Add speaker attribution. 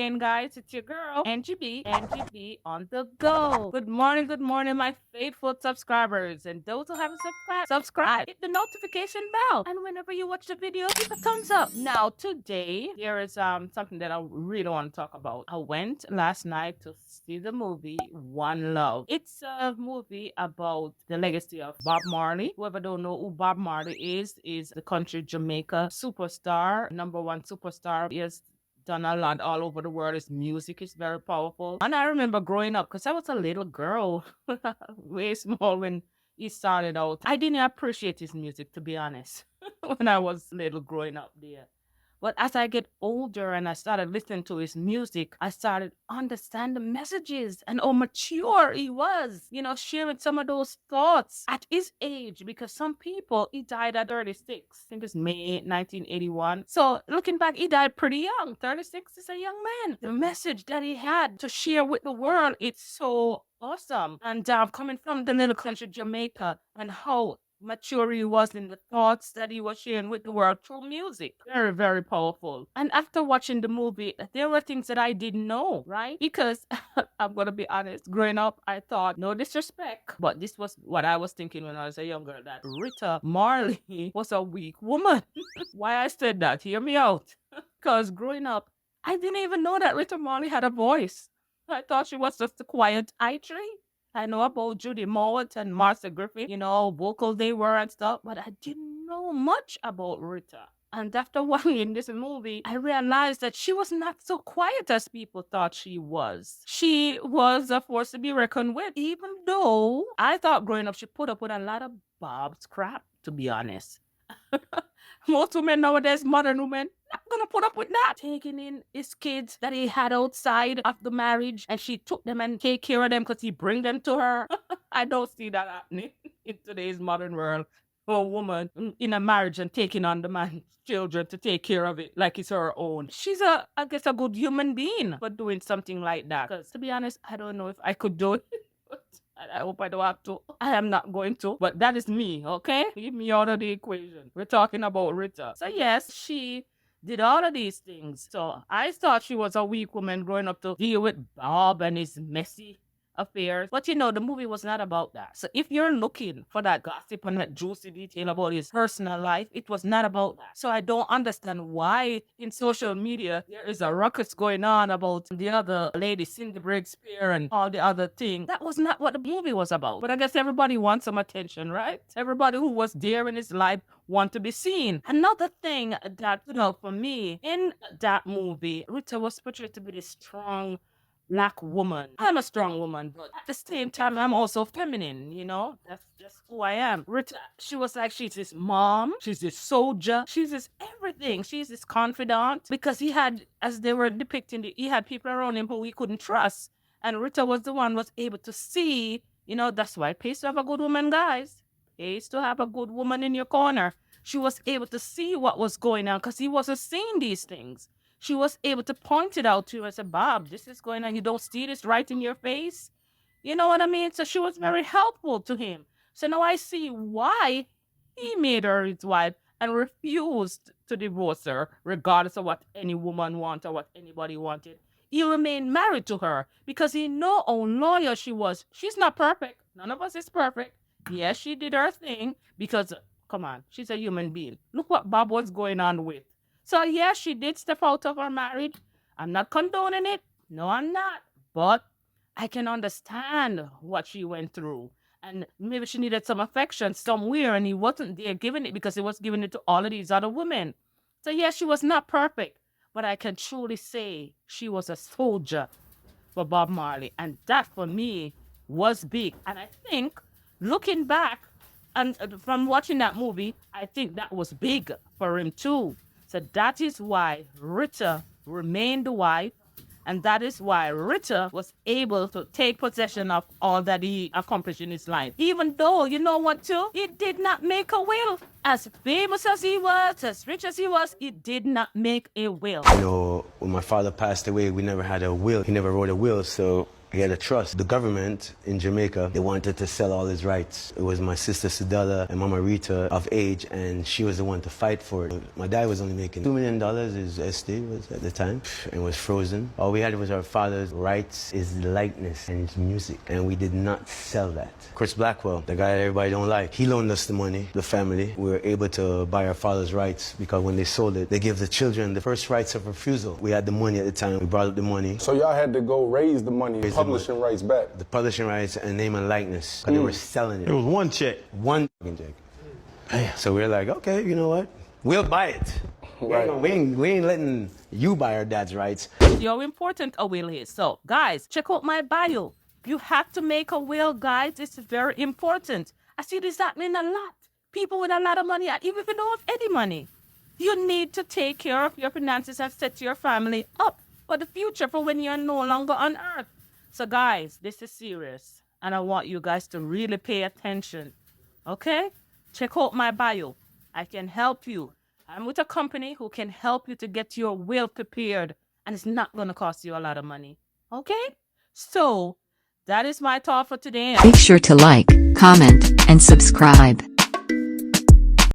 Speaker 1: again, guys. It's your girl, NGB on the go. Good morning, my faithful subscribers. And those who haven't subscribe, hit the notification bell. And whenever you watch the video, give a thumbs up. Now, today, there is something that I really want to talk about. I went last night to see the movie One Love. It's a movie about the legacy of Bob Marley. Whoever don't know who Bob Marley is the country Jamaica superstar, number one superstar. He has done a lot all over the world. His music is very powerful. And I remember growing up, because I was a little girl, way small when he started out. I didn't appreciate his music, to be honest, when I was little growing up there. But as I get older and I started listening to his music, I started understanding the messages and how mature he was, sharing some of those thoughts at his age. Because some people, he died at 36. I think it's May 1981. So looking back, he died pretty young. 36 is a young man. The message that he had to share with the world, it's so awesome. And coming from the little country Jamaica and how mature he was in the thoughts that he was sharing with the world through music. Very, very powerful. And after watching the movie, there were things that I didn't know, right? Because I'm going to be honest, growing up, I thought, no disrespect, but this was what I was thinking when I was a young girl, that Rita Marley was a weak woman. Why I said that? Hear me out. Because growing up, I didn't even know that Rita Marley had a voice. I thought she was just a quiet eye tree. I know about Judy Mowat and Martha Griffin, vocal they were and stuff, but I didn't know much about Rita. And after watching this movie, I realized that she was not so quiet as people thought she was. She was a force to be reckoned with, even though I thought growing up she put up with a lot of Bob's crap, to be honest. Most women nowadays, modern women, not gonna put up with that. Taking in his kids that he had outside of the marriage, and she took them and take care of them because he bring them to her. I don't see that happening in today's modern world. A woman in a marriage and taking on the man's children to take care of it like it's her own. She's I guess, a good human being for doing something like that. Because to be honest, I don't know if I could do it. I hope I don't have to. I am not going to. But that is me, okay? Leave me out of the equation. We're talking about Rita. So yes, she did all of these things. So I thought she was a weak woman growing up to deal with Bob and his messy affairs. But the movie was not about that. So if you're looking for that gossip and that juicy detail about his personal life, it was not about that. So I don't understand why in social media there is a ruckus going on about the other lady, Cindy Breakspear, and all the other things. That was not what the movie was about. But I guess everybody wants some attention, right? Everybody who was there in his life want to be seen. Another thing that, for me, in that movie, Rita was portrayed to be this strong Black woman. I'm a strong woman, but at the same time, I'm also feminine, That's just who I am. Rita, she was like, she's his mom, she's his soldier, she's his everything. She's his confidant, because he had, as they were depicting it, he had people around him who he couldn't trust. And Rita was the one was able to see, that's why it pays to have a good woman, guys. It pays to have a good woman in your corner. She was able to see what was going on because he wasn't seeing these things. She was able to point it out to him and say, Bob, this is going on. You don't see this right in your face. You know what I mean? So she was very helpful to him. So now I see why he made her his wife and refused to divorce her, regardless of what any woman wanted or what anybody wanted. He remained married to her because he knew how loyal she was. She's not perfect. None of us is perfect. Yes, she did her thing because, come on, she's a human being. Look what Bob was going on with. So, yeah, she did step out of her marriage. I'm not condoning it. No, I'm not. But I can understand what she went through. And maybe she needed some affection somewhere, and he wasn't there giving it because he was giving it to all of these other women. So, yeah, she was not perfect. But I can truly say she was a soldier for Bob Marley. And that, for me, was big. And I think, looking back, and from watching that movie, I think that was big for him, too. So that is why Rita remained the wife, and that is why Rita was able to take possession of all that he accomplished in his life. Even though, you know what too? He did not make a will. As famous as he was, as rich as he was, he did not make a will.
Speaker 2: When my father passed away, we never had a will. He never wrote a will, so He had a trust. The government in Jamaica, they wanted to sell all his rights. It was my sister Sidella and Mama Rita of age, and she was the one to fight for it. My dad was only making $2 million, his estate was at the time, and was frozen. All we had was our father's rights, his likeness, and his music, and we did not sell that. Chris Blackwell, the guy that everybody don't like, he loaned us the money, the family. We were able to buy our father's rights because when they sold it, they gave the children the first rights of refusal. We had the money at the time. We brought up the money.
Speaker 3: So y'all had to go raise the money, publishing rights back.
Speaker 2: The publishing rights and name and likeness. Because they were selling it.
Speaker 4: It was one check.
Speaker 2: One check. So we're like, okay, you know what? We'll buy it.
Speaker 3: Right.
Speaker 2: We ain't letting you buy our dad's rights.
Speaker 1: How important a will is. So, guys, check out my bio. You have to make a will, guys. This is very important. I see this happening a lot. People with a lot of money, even if you don't have any money. You need to take care of your finances and set your family up for the future, for when you're no longer on earth. So, guys, this is serious. And I want you guys to really pay attention. Okay? Check out my bio. I can help you. I'm with a company who can help you to get your will prepared, and it's not going to cost you a lot of money. Okay? So, that is my thought for today.
Speaker 5: Make sure to like, comment, and subscribe.